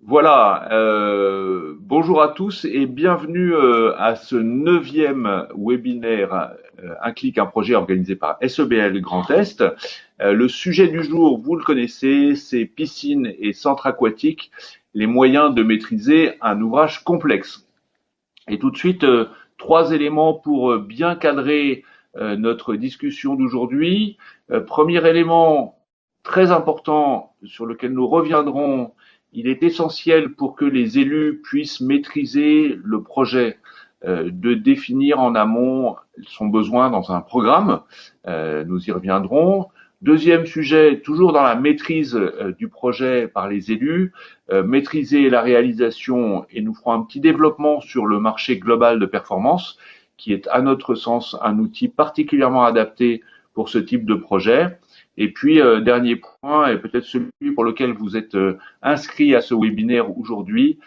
Voilà, bonjour à tous et bienvenue à ce 9e webinaire Un clic, un projet organisé par SEBL Grand Est. Le sujet du jour, vous le connaissez, c'est piscine et centre aquatique, les moyens de maîtriser un ouvrage complexe. Et tout de suite, trois éléments pour bien cadrer notre discussion d'aujourd'hui. Premier élément très important sur lequel nous reviendrons, il est essentiel pour que les élus puissent maîtriser le projet, de définir en amont son besoin dans un programme. Nous y reviendrons. Deuxième sujet, toujours dans la maîtrise du projet par les élus, maîtriser la réalisation, et nous ferons un petit développement sur le marché global de performance, qui est à notre sens un outil particulièrement adapté pour ce type de projet. Et puis, dernier point, et peut-être celui pour lequel vous êtes inscrit à ce webinaire aujourd'hui,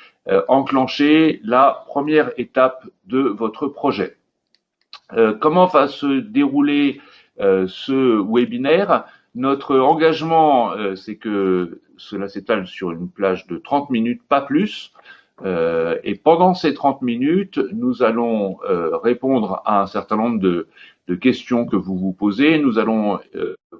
enclencher la première étape de votre projet. Comment va se dérouler ce webinaire? Notre engagement, c'est que cela s'étale sur une plage de 30 minutes, pas plus. Et pendant ces 30 minutes, nous allons répondre à un certain nombre de questions que vous vous posez. Nous allons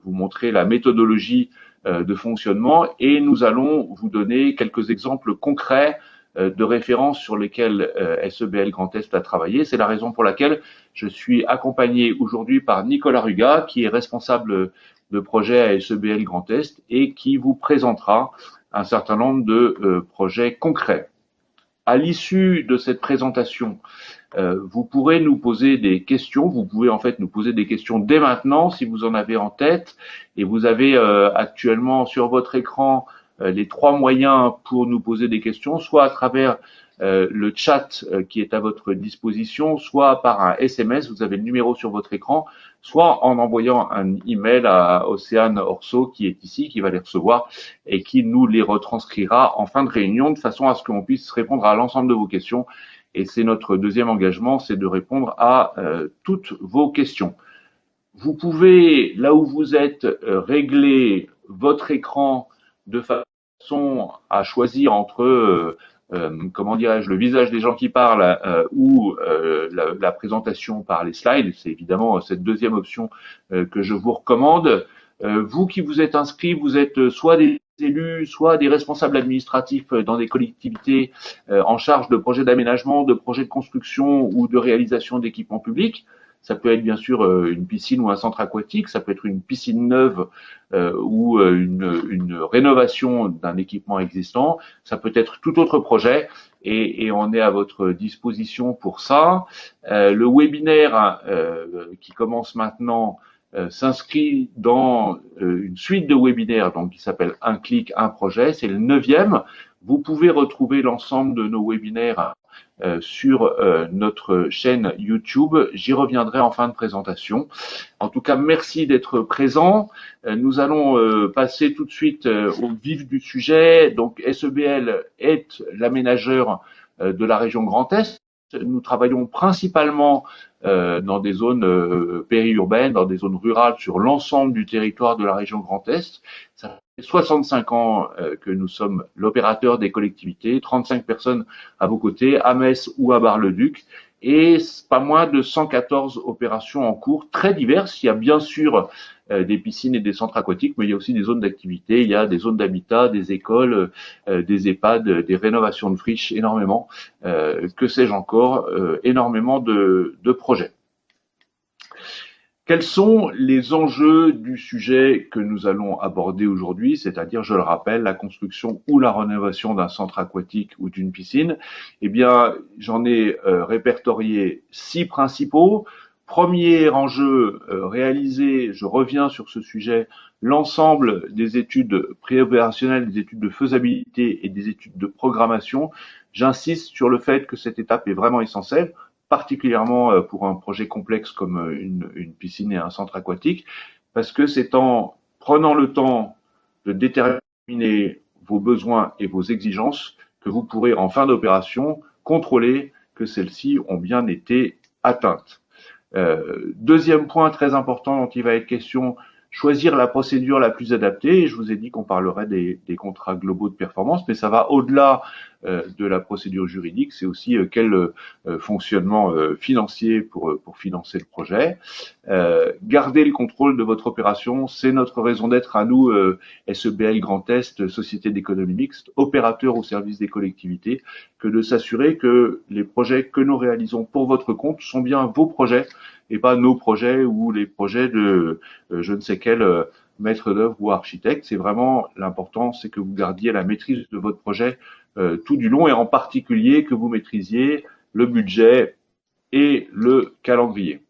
vous montrer la méthodologie de fonctionnement et nous allons vous donner quelques exemples concrets de références sur lesquelles SEBL Grand Est a travaillé. C'est la raison pour laquelle je suis accompagné aujourd'hui par Nicolas Ruga, qui est responsable de projet à SEBL Grand Est et qui vous présentera un certain nombre de projets concrets. À l'issue de cette présentation, vous pourrez nous poser des questions. Vous pouvez en fait nous poser des questions dès maintenant si vous en avez en tête. Et vous avez actuellement sur votre écran les trois moyens pour nous poser des questions, soit à travers le chat qui est à votre disposition, soit par un SMS, vous avez le numéro sur votre écran, soit en envoyant un email à Océane Orso qui est ici, qui va les recevoir et qui nous les retranscrira en fin de réunion de façon à ce qu'on puisse répondre à l'ensemble de vos questions. Et c'est notre deuxième engagement, c'est de répondre à toutes vos questions. Vous pouvez, là où vous êtes, régler votre écran de façon à choisir entre, comment dirais-je, le visage des gens qui parlent ou la présentation par les slides. C'est évidemment cette deuxième option que je vous recommande. Vous qui vous êtes inscrits, vous êtes soit des élus, soit des responsables administratifs dans des collectivités en charge de projets d'aménagement, de projets de construction ou de réalisation d'équipements publics. Ça peut être bien sûr une piscine ou un centre aquatique, ça peut être une piscine neuve ou une rénovation d'un équipement existant, ça peut être tout autre projet et on est à votre disposition pour ça. Le webinaire qui commence maintenant s'inscrit dans une suite de webinaires donc qui s'appelle Un clic, un projet, c'est le 9e. Vous pouvez retrouver l'ensemble de nos webinaires sur notre chaîne YouTube. J'y reviendrai en fin de présentation. En tout cas, merci d'être présent. Nous allons passer tout de suite au vif du sujet. Donc, SEBL est l'aménageur de la région Grand Est. Nous travaillons principalement dans des zones périurbaines, dans des zones rurales sur l'ensemble du territoire de la région Grand Est. Ça fait 65 ans que nous sommes l'opérateur des collectivités, 35 personnes à vos côtés, à Metz ou à Bar-le-Duc, et pas moins de 114 opérations en cours, très diverses. Il y a bien sûr des piscines et des centres aquatiques, mais il y a aussi des zones d'activité, il y a des zones d'habitat, des écoles, des EHPAD, des rénovations de friches, énormément, que sais-je encore, énormément de projets. Quels sont les enjeux du sujet que nous allons aborder aujourd'hui, c'est-à-dire, je le rappelle, la construction ou la rénovation d'un centre aquatique ou d'une piscine? Eh bien, j'en ai répertorié 6 principaux. Premier enjeu réaliser, je reviens sur ce sujet, l'ensemble des études préopérationnelles, des études de faisabilité et des études de programmation. J'insiste sur le fait que cette étape est vraiment essentielle, particulièrement pour un projet complexe comme une piscine et un centre aquatique, parce que c'est en prenant le temps de déterminer vos besoins et vos exigences que vous pourrez en fin d'opération contrôler que celles-ci ont bien été atteintes. Deuxième point très important dont il va être question, choisir la procédure la plus adaptée. Et je vous ai dit qu'on parlerait des contrats globaux de performance, mais ça va au-delà de la procédure juridique. C'est aussi quel fonctionnement financier pour financer le projet. Garder le contrôle de votre opération, c'est notre raison d'être à nous, SEBL Grand Est, Société d'économie mixte, opérateur au service des collectivités, que de s'assurer que les projets que nous réalisons pour votre compte sont bien vos projets et pas nos projets ou les projets de je ne sais quel maître d'œuvre ou architecte. C'est vraiment l'important, c'est que vous gardiez la maîtrise de votre projet tout du long et en particulier que vous maîtrisiez le budget et le calendrier.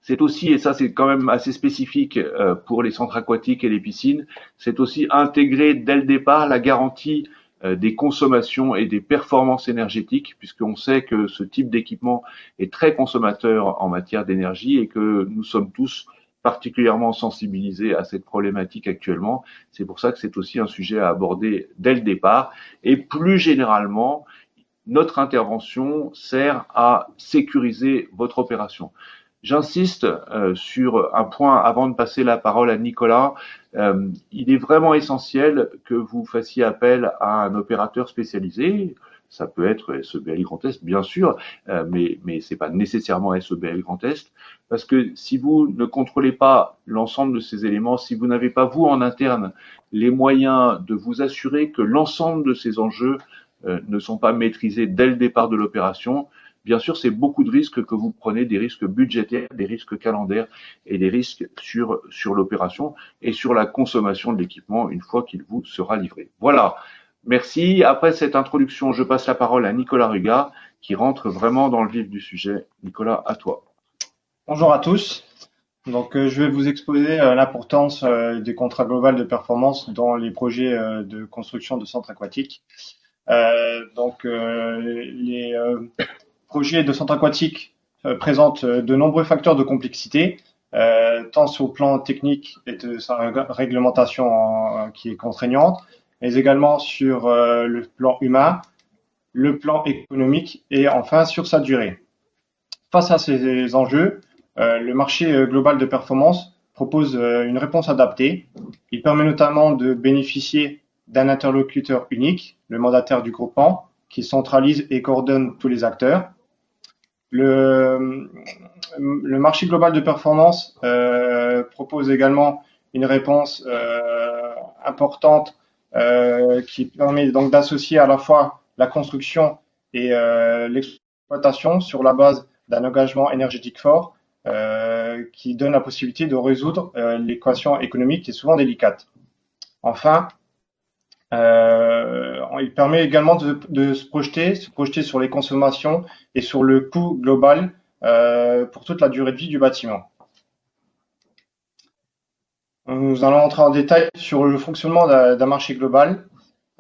C'est aussi, et ça c'est quand même assez spécifique pour les centres aquatiques et les piscines, c'est aussi intégrer dès le départ la garantie des consommations et des performances énergétiques, puisqu'on sait que ce type d'équipement est très consommateur en matière d'énergie et que nous sommes tous particulièrement sensibilisés à cette problématique actuellement. C'est pour ça que c'est aussi un sujet à aborder dès le départ. Et plus généralement, notre intervention sert à sécuriser votre opération. J'insiste sur un point avant de passer la parole à Nicolas. Il est vraiment essentiel que vous fassiez appel à un opérateur spécialisé. Ça peut être SEBL Grand Est, bien sûr, mais c'est pas nécessairement SEBL Grand Est, parce que si vous ne contrôlez pas l'ensemble de ces éléments, si vous n'avez pas vous en interne les moyens de vous assurer que l'ensemble de ces enjeux ne sont pas maîtrisés dès le départ de l'opération, bien sûr, c'est beaucoup de risques que vous prenez, des risques budgétaires, des risques calendaires et des risques sur l'opération et sur la consommation de l'équipement une fois qu'il vous sera livré. Voilà. Merci. Après cette introduction, je passe la parole à Nicolas Ruga qui rentre vraiment dans le vif du sujet. Nicolas, à toi. Bonjour à tous. Donc, je vais vous exposer l'importance des contrats globaux de performance dans les projets de construction de centres aquatiques. Les projets de centres aquatiques présentent de nombreux facteurs de complexité, tant sur le plan technique et de sa réglementation qui est contraignante, mais également sur le plan humain, le plan économique et enfin sur sa durée. Face à ces enjeux, le marché global de performance propose une réponse adaptée. Il permet notamment de bénéficier d'un interlocuteur unique, le mandataire du groupement, qui centralise et coordonne tous les acteurs. Le marché global de performance propose également une réponse importante qui permet donc d'associer à la fois la construction et l'exploitation sur la base d'un engagement énergétique fort qui donne la possibilité de résoudre l'équation économique qui est souvent délicate. Enfin, il permet également de se projeter sur les consommations et sur le coût global pour toute la durée de vie du bâtiment. Nous allons entrer en détail sur le fonctionnement d'un marché global.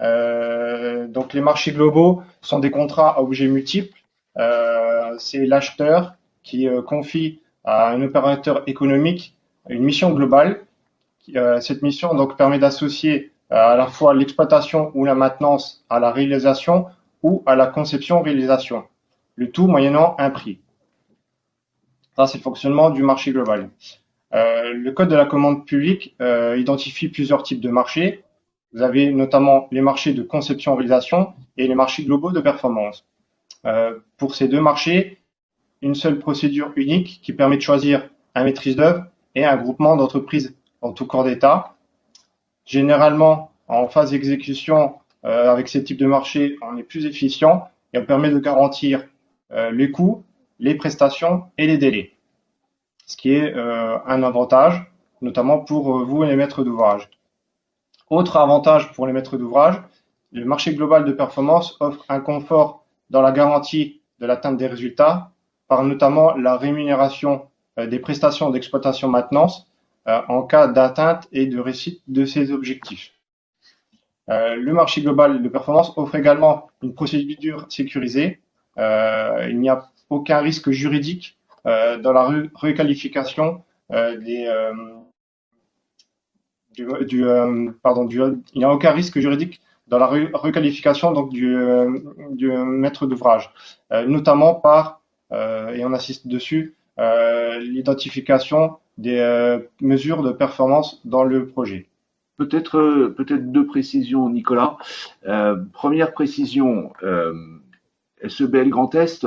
Donc les marchés globaux sont des contrats à objets multiples. C'est l'acheteur qui confie à un opérateur économique une mission globale. Cette mission donc permet d'associer à la fois l'exploitation ou la maintenance à la réalisation ou à la conception-réalisation, le tout moyennant un prix. Ça, c'est le fonctionnement du marché global. Le code de la commande publique identifie plusieurs types de marchés. Vous avez notamment les marchés de conception-réalisation et les marchés globaux de performance. Pour ces deux marchés, une seule procédure unique qui permet de choisir un maîtrise d'œuvre et un groupement d'entreprises en tout corps d'État. Généralement, en phase d'exécution, avec ces types de marchés, on est plus efficient et on permet de garantir les coûts, les prestations et les délais. Ce qui est un avantage, notamment pour vous les maîtres d'ouvrage. Autre avantage pour les maîtres d'ouvrage, le marché global de performance offre un confort dans la garantie de l'atteinte des résultats, par notamment la rémunération des prestations d'exploitation-maintenance en cas d'atteinte et de réussite de ces objectifs. Le marché global de performance offre également une procédure sécurisée. Il n'y a aucun risque juridique dans la requalification il n'y a aucun risque juridique dans la requalification donc du maître d'ouvrage, notamment par et on insiste dessus l'identification des mesures de performance dans le projet. Peut-être deux précisions, Nicolas. Première précision, SEBL Grand Est,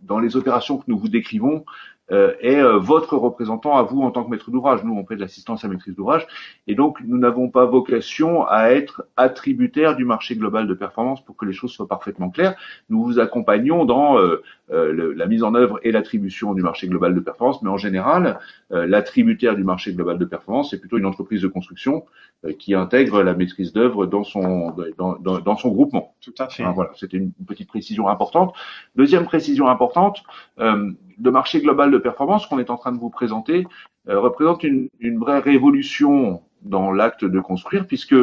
dans les opérations que nous vous décrivons, est votre représentant à vous en tant que maître d'ouvrage. Nous, on fait de l'assistance à maîtrise d'ouvrage, et donc nous n'avons pas vocation à être attributaires du marché global de performance pour que les choses soient parfaitement claires. Nous vous accompagnons dans la mise en œuvre et l'attribution du marché global de performance, mais en général, l'attributaire du marché global de performance, c'est plutôt une entreprise de construction qui intègre la maîtrise d'œuvre dans son groupement. Tout à fait. Hein, voilà, c'était une petite précision importante. Deuxième précision importante, le marché global de performance qu'on est en train de vous présenter représente une vraie révolution dans l'acte de construire, puisque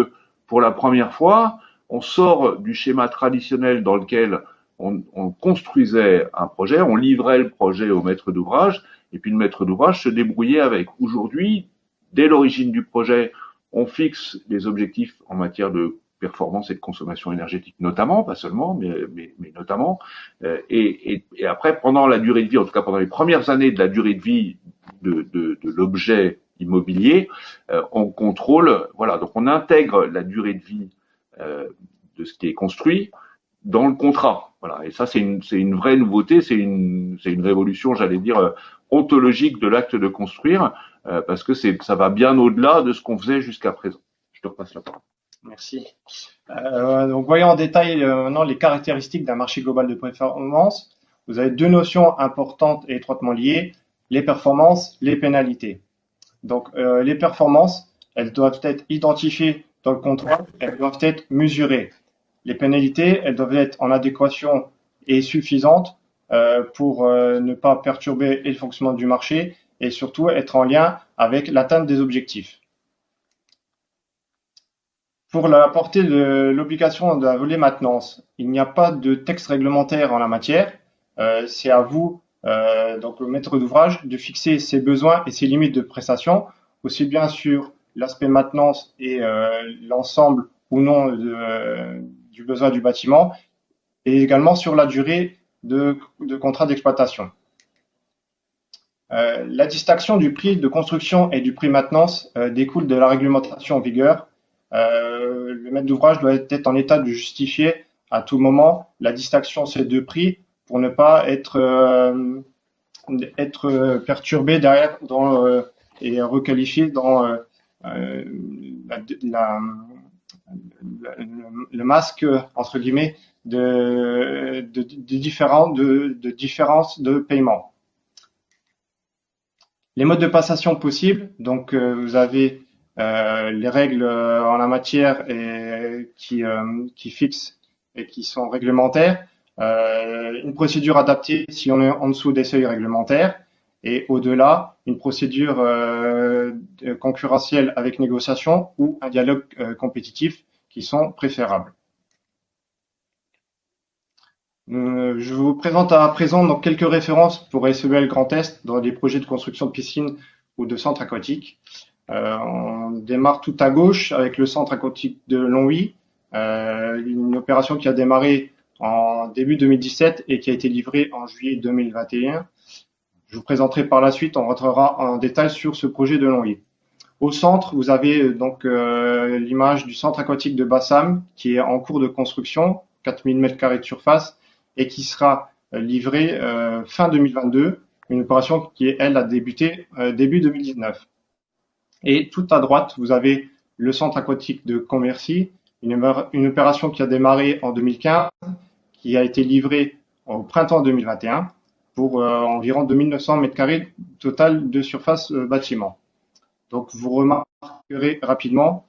pour la première fois, on sort du schéma traditionnel dans lequel on construisait un projet, on livrait le projet au maître d'ouvrage, et puis le maître d'ouvrage se débrouillait avec. Aujourd'hui, dès l'origine du projet, on fixe les objectifs en matière de performance et de consommation énergétique notamment, pas seulement, mais notamment. Et après, pendant la durée de vie, en tout cas pendant les premières années de la durée de vie de l'objet immobilier, on contrôle, voilà, donc on intègre la durée de vie de ce qui est construit dans le contrat. Voilà, et ça c'est une vraie nouveauté, c'est une révolution, j'allais dire ontologique de l'acte de construire, parce que ça va bien au-delà de ce qu'on faisait jusqu'à présent. Je te repasse la parole. Merci. Donc, voyons en détail maintenant les caractéristiques d'un marché global de performance. Vous avez deux notions importantes et étroitement liées, les performances, les pénalités. Donc, les performances, elles doivent être identifiées dans le contrat, elles doivent être mesurées. Les pénalités, elles doivent être en adéquation et suffisantes pour ne pas perturber le fonctionnement du marché et surtout être en lien avec l'atteinte des objectifs. Pour la portée de l'obligation d'un volet maintenance, il n'y a pas de texte réglementaire en la matière. C'est à vous, donc le maître d'ouvrage, de fixer ses besoins et ses limites de prestation, aussi bien sur l'aspect maintenance et l'ensemble ou non du besoin du bâtiment, et également sur la durée de contrat d'exploitation. La distinction du prix de construction et du prix maintenance découle de la réglementation en vigueur. Le maître d'ouvrage doit être en état de justifier à tout moment la distinction de ces deux prix pour ne pas être perturbé derrière et requalifié dans le masque entre guillemets de différence de paiement. Les modes de passation possibles, donc vous avez les règles en la matière qui fixent et qui sont réglementaires, une procédure adaptée si on est en dessous des seuils réglementaires, et au-delà, une procédure concurrentielle avec négociation ou un dialogue compétitif qui sont préférables. Je vous présente à présent donc quelques références pour SEBL Grand Est dans des projets de construction de piscines ou de centres aquatiques. On démarre tout à gauche avec le centre aquatique de Longwy, une opération qui a démarré en début 2017 et qui a été livrée en juillet 2021. Je vous présenterai par la suite, on rentrera en détail sur ce projet de Longwy. Au centre, vous avez donc l'image du centre aquatique de Bassam qui est en cours de construction, 4000 m² de surface, et qui sera livré fin 2022, une opération qui, elle, a débuté début 2019. Et tout à droite, vous avez le centre aquatique de Commercy, une opération qui a démarré en 2015, qui a été livrée au printemps 2021 pour environ 2900 m² total de surface bâtiment. Donc vous remarquerez rapidement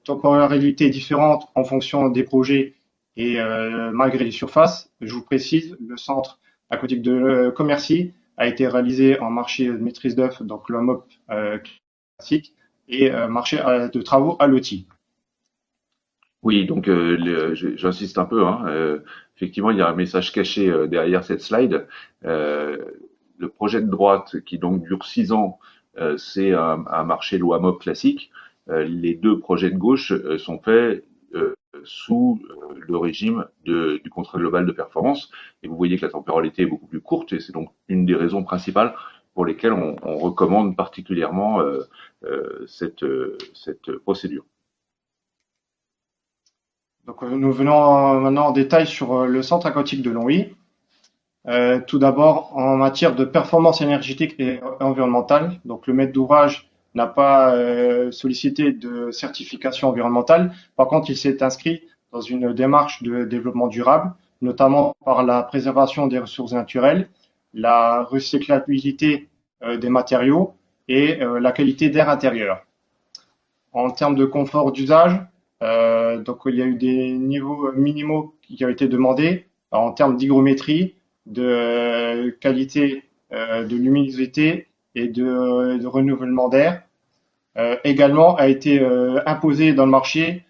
temporalité différente en fonction des projets et malgré les surfaces. Je vous précise, le centre aquatique de Commercy a été réalisé en marché de maîtrise d'œuvre, donc le MOP classique, et marché de travaux à l'outil. Oui, donc j'insiste un peu. Effectivement, il y a un message caché derrière cette slide. Le projet de droite, qui donc dure 6 ans, c'est un marché loi MOP classique. Les deux projets de gauche sont faits sous le régime du contrat global de performance. Et vous voyez que la temporalité est beaucoup plus courte, et c'est donc une des raisons principales pour lesquels on recommande particulièrement cette procédure. Donc, nous venons maintenant en détail sur le centre aquatique de Longwy. Tout d'abord, en matière de performance énergétique et environnementale, donc le maître d'ouvrage n'a pas sollicité de certification environnementale. Par contre, il s'est inscrit dans une démarche de développement durable, notamment par la préservation des ressources naturelles, la recyclabilité des matériaux et la qualité d'air intérieur. En termes de confort d'usage, donc il y a eu des niveaux minimaux qui ont été demandés en termes d'hygrométrie, de qualité de luminosité et de renouvellement d'air. Également a été imposé dans le marché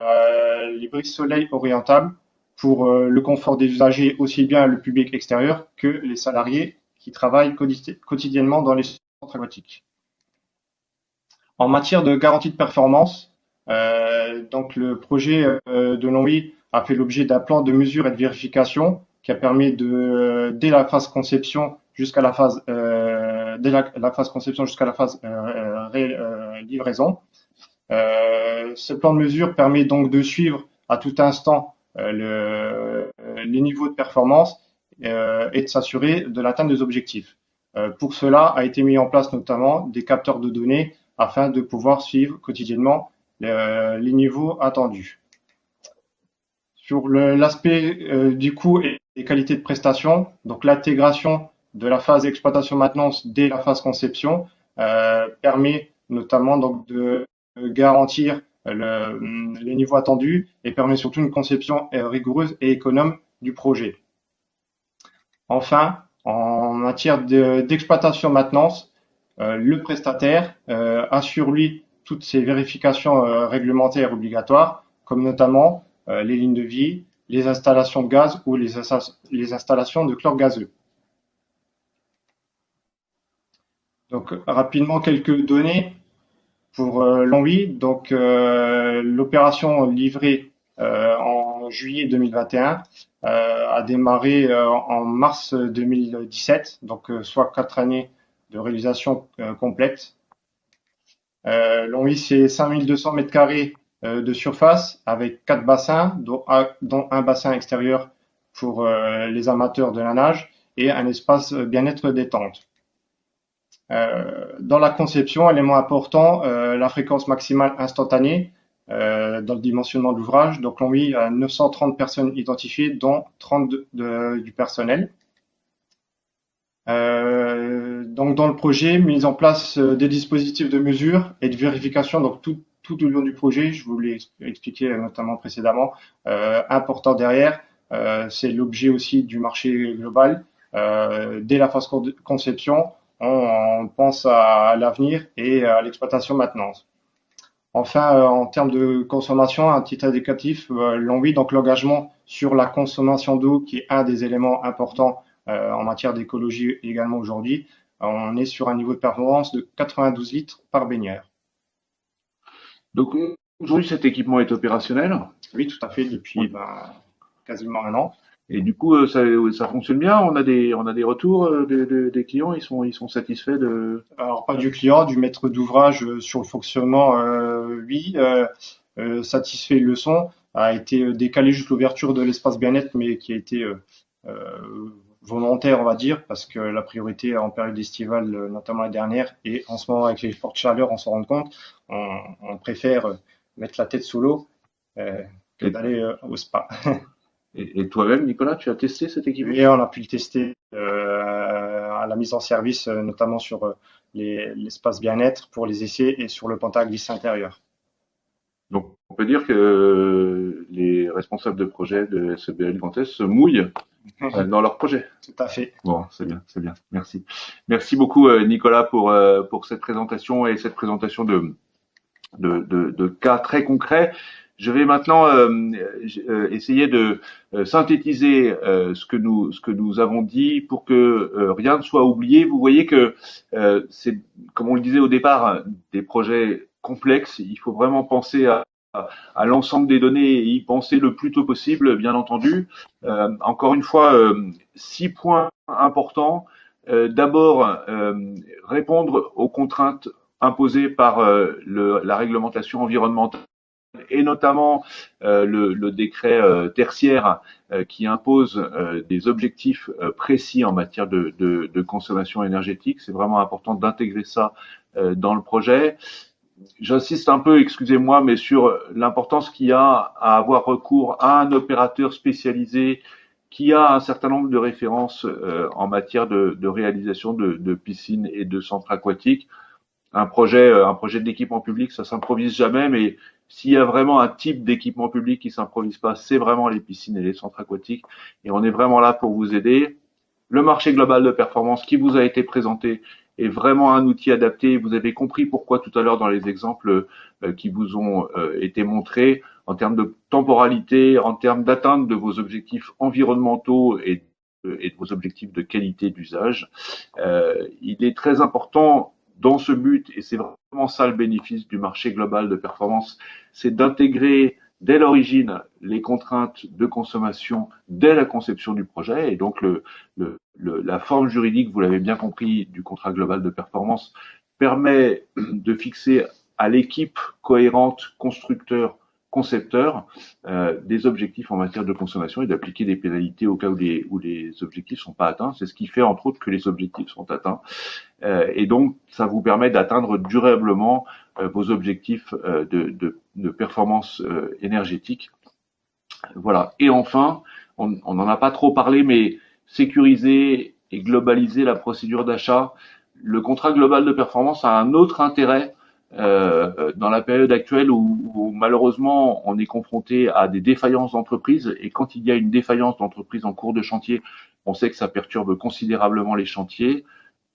les briques soleil orientables pour le confort des usagers, aussi bien le public extérieur que les salariés qui travaillent quotidiennement dans les centres aquatiques. En matière de garantie de performance, donc le projet de Longwy a fait l'objet d'un plan de mesure et de vérification qui a permis de, dès la phase conception jusqu'à la phase, livraison. Ce plan de mesure permet donc de suivre à tout instant les niveaux de performance et de s'assurer de l'atteinte des objectifs. Pour cela a été mis en place notamment des capteurs de données afin de pouvoir suivre quotidiennement les niveaux attendus. Sur l'aspect du coût et des qualités de prestation, donc l'intégration de la phase exploitation-maintenance dès la phase conception permet notamment donc de garantir les niveaux attendus et permet surtout une conception rigoureuse et économe du projet. Enfin, en matière d'exploitation-maintenance, le prestataire assure lui toutes ces vérifications réglementaires obligatoires, comme notamment les lignes de vie, les installations de gaz ou les installations de chlore gazeux. Donc rapidement quelques données pour Longwy. Donc l'opération livrée en juillet 2021 a démarré en mars 2017, donc soit 4 années de réalisation complète. Longwy, c'est 5200 mètres carrés de surface avec 4 bassins, dont un bassin extérieur pour les amateurs de la nage et un espace bien-être détente. Dans la conception, élément important, la fréquence maximale instantanée dans le dimensionnement de l'ouvrage. Donc Longwy a 930 personnes identifiées, dont 30 du personnel. Donc dans le projet, mise en place des dispositifs de mesure et de vérification, donc tout au long du projet, je vous l'ai expliqué notamment précédemment. Important derrière, c'est l'objet aussi du marché global. Dès la phase conception, on pense à l'avenir et à l'exploitation maintenance. Enfin, en termes de consommation, un titre indicatif, Longwy, donc l'engagement sur la consommation d'eau, qui est un des éléments importants en matière d'écologie également aujourd'hui. On est sur un niveau de performance de 92 litres par baigneur. Donc aujourd'hui, cet équipement est opérationnel? Oui, tout à fait, depuis quasiment un an. Et du coup, ça fonctionne bien. On a des retours des clients. Ils sont satisfaits de. Alors pas du client, du maître d'ouvrage sur le fonctionnement. Oui, satisfait. Le son a été décalé jusqu'à l'ouverture de l'espace bien-être, mais qui a été volontaire, on va dire, parce que la priorité en période estivale, notamment la dernière, et en ce moment avec les fortes chaleurs, on s'en rend compte, on préfère mettre la tête sous l'eau que d'aller au spa. Et toi-même, Nicolas, tu as testé cet équipement? Oui, on a pu le tester à la mise en service, notamment sur l'espace bien-être pour les essais et sur le pantaglisse intérieur. Donc, on peut dire que les responsables de projet de SEBL Grand Est se mouillent dans leur projet. Tout à fait. Bon, c'est bien, c'est bien. Merci. Merci beaucoup, Nicolas, pour cette présentation et cette présentation de cas très concrets. Je vais maintenant essayer de synthétiser ce que nous avons dit pour que rien ne soit oublié. Vous voyez que c'est, comme on le disait au départ, des projets complexes. Il faut vraiment penser à l'ensemble des données et y penser le plus tôt possible, bien entendu. Encore une fois, 6 points importants. D'abord, répondre aux contraintes imposées par la réglementation environnementale et notamment le décret tertiaire qui impose des objectifs précis en matière de consommation énergétique. C'est vraiment important d'intégrer ça dans le projet. J'insiste un peu, excusez-moi, mais sur l'importance qu'il y a à avoir recours à un opérateur spécialisé qui a un certain nombre de références en matière de réalisation de piscines et de centres aquatiques. Un projet d'équipement public, ça s'improvise jamais, mais s'il y a vraiment un type d'équipement public qui s'improvise pas, c'est vraiment les piscines et les centres aquatiques. Et on est vraiment là pour vous aider. Le marché global de performance qui vous a été présenté est vraiment un outil adapté. Vous avez compris pourquoi tout à l'heure dans les exemples qui vous ont été montrés, en termes de temporalité, en termes d'atteinte de vos objectifs environnementaux et de vos objectifs de qualité d'usage. Il est très important dans ce but, et c'est vraiment ça le bénéfice du marché global de performance, c'est d'intégrer dès l'origine les contraintes de consommation dès la conception du projet. Et donc la forme juridique, vous l'avez bien compris, du contrat global de performance permet de fixer à l'équipe cohérente constructeur-concepteur des objectifs en matière de consommation et d'appliquer des pénalités au cas où les objectifs ne sont pas atteints. C'est ce qui fait entre autres que les objectifs sont atteints. Et donc, ça vous permet d'atteindre durablement vos objectifs de performance énergétique. Voilà. Et enfin, on n'en a pas trop parlé, mais sécuriser et globaliser la procédure d'achat. Le contrat global de performance a un autre intérêt dans la période actuelle où malheureusement on est confronté à des défaillances d'entreprise, et quand il y a une défaillance d'entreprise en cours de chantier, on sait que ça perturbe considérablement les chantiers.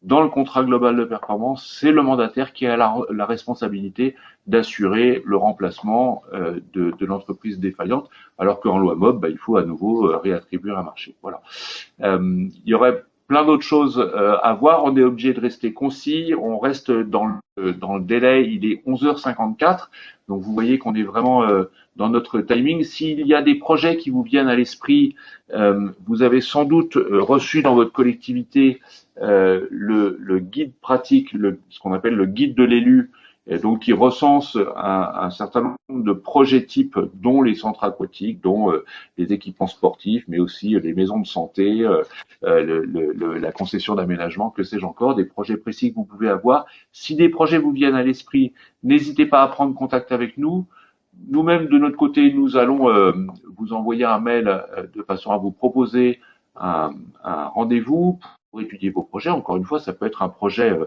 Dans le contrat global de performance, c'est le mandataire qui a la responsabilité d'assurer le remplacement de l'entreprise défaillante, alors qu'en loi MOB, il faut à nouveau réattribuer un marché. Voilà. Il y aurait plein d'autres choses à voir. On est obligé de rester concis. On reste dans le délai. Il est 11h54. Donc vous voyez qu'on est vraiment dans notre timing. S'il y a des projets qui vous viennent à l'esprit, vous avez sans doute reçu dans votre collectivité le guide pratique, ce qu'on appelle le guide de l'élu, et donc qui recense un certain nombre de projets types, dont les centres aquatiques, dont les équipements sportifs, mais aussi les maisons de santé, la concession d'aménagement, que sais-je encore, des projets précis que vous pouvez avoir. Si des projets vous viennent à l'esprit, n'hésitez pas à prendre contact avec nous. Nous-mêmes, de notre côté, nous allons vous envoyer un mail de façon à vous proposer un rendez-vous pour étudier vos projets. Encore une fois, ça peut être un projet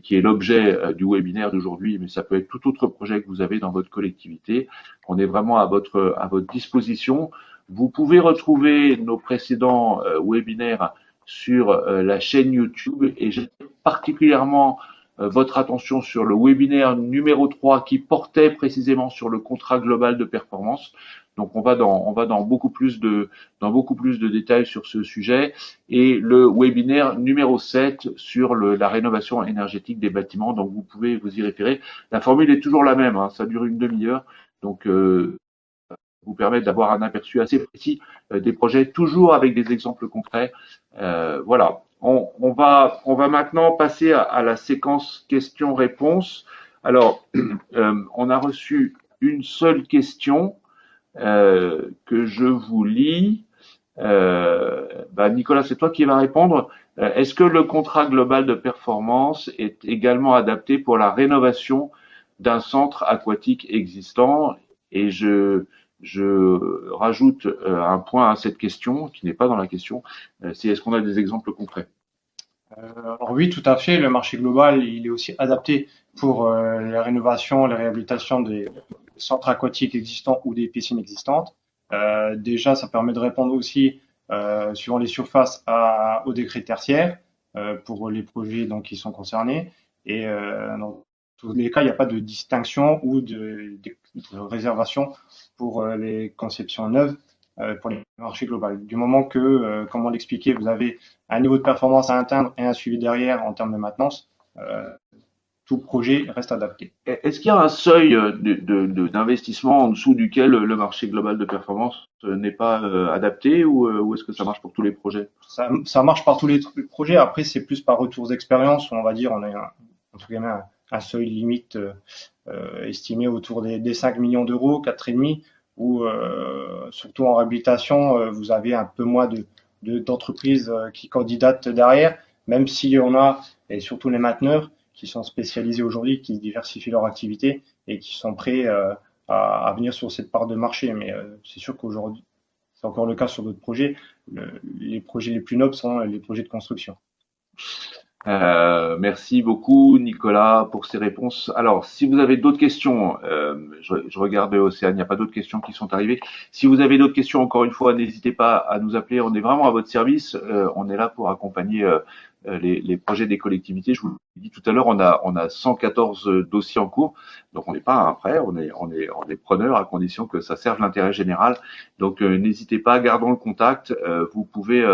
qui est l'objet du webinaire d'aujourd'hui, mais ça peut être tout autre projet que vous avez dans votre collectivité. On est vraiment à votre disposition. Vous pouvez retrouver nos précédents webinaires sur la chaîne YouTube, et j'ai particulièrement votre attention sur le webinaire numéro 3 qui portait précisément sur le contrat global de performance. Donc on va dans beaucoup plus de détails sur ce sujet, et le webinaire numéro 7 sur la rénovation énergétique des bâtiments. Donc vous pouvez vous y référer. La formule est toujours la même, hein, ça dure une demi-heure. Donc vous permet d'avoir un aperçu assez précis des projets, toujours avec des exemples concrets. Voilà. On va maintenant passer à la séquence questions-réponses. Alors, on a reçu une seule question que je vous lis. Nicolas, c'est toi qui vas répondre. Est-ce que le contrat global de performance est également adapté pour la rénovation d'un centre aquatique existant? Et je rajoute un point à cette question qui n'est pas dans la question, c'est est-ce qu'on a des exemples concrets? Alors oui, tout à fait. Le marché global, il est aussi adapté pour la rénovation, la réhabilitation des centres aquatiques existants ou des piscines existantes. Déjà, ça permet de répondre aussi, suivant les surfaces, au décret tertiaire pour les projets donc qui sont concernés. Et dans tous les cas, il n'y a pas de distinction ou de réservation pour les conceptions neuves pour les marchés globaux. Du moment que, comme on l'expliquait, vous avez un niveau de performance à atteindre et un suivi derrière en termes de maintenance, tout projet reste adapté. Est-ce qu'il y a un seuil d'investissement en dessous duquel le marché global de performance n'est pas adapté ou est-ce que ça marche pour tous les projets? Ça marche par tous les projets. Après, c'est plus par retours d'expérience. On va dire, on a entre guillemets un seuil limite estimé autour des 5 millions d'euros, 4,5, où surtout en réhabilitation, vous avez un peu moins d'entreprises qui candidatent derrière, même si on a, et surtout les mainteneurs, qui sont spécialisés aujourd'hui, qui diversifient leur activité et qui sont prêts à venir sur cette part de marché. Mais c'est sûr qu'aujourd'hui, c'est encore le cas sur d'autres projets. Les projets les plus nobles sont les projets de construction. Merci beaucoup Nicolas pour ces réponses. Alors, si vous avez d'autres questions, je regarde Océane, il n'y a pas d'autres questions qui sont arrivées. Si vous avez d'autres questions, encore une fois, n'hésitez pas à nous appeler. On est vraiment à votre service. On est là pour accompagner les projets des collectivités. Je vous l'ai dit tout à l'heure, on a 114 dossiers en cours. Donc, on n'est pas un prêt, on est preneur à condition que ça serve l'intérêt général. Donc, n'hésitez pas, gardons le contact. Vous pouvez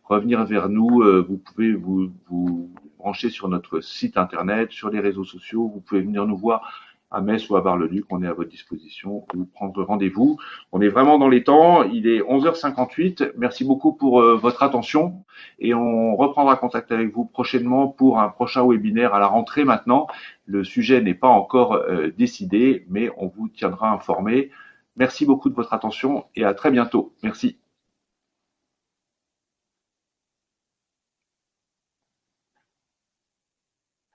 revenir vers nous. Vous pouvez vous brancher sur notre site internet, sur les réseaux sociaux. Vous pouvez venir nous voir à Metz ou à Bar-le-Duc. On est à votre disposition ou prendre rendez-vous. On est vraiment dans les temps. Il est 11h58. Merci beaucoup pour votre attention et on reprendra contact avec vous prochainement pour un prochain webinaire à la rentrée maintenant. Le sujet n'est pas encore décidé, mais on vous tiendra informé. Merci beaucoup de votre attention et à très bientôt. Merci.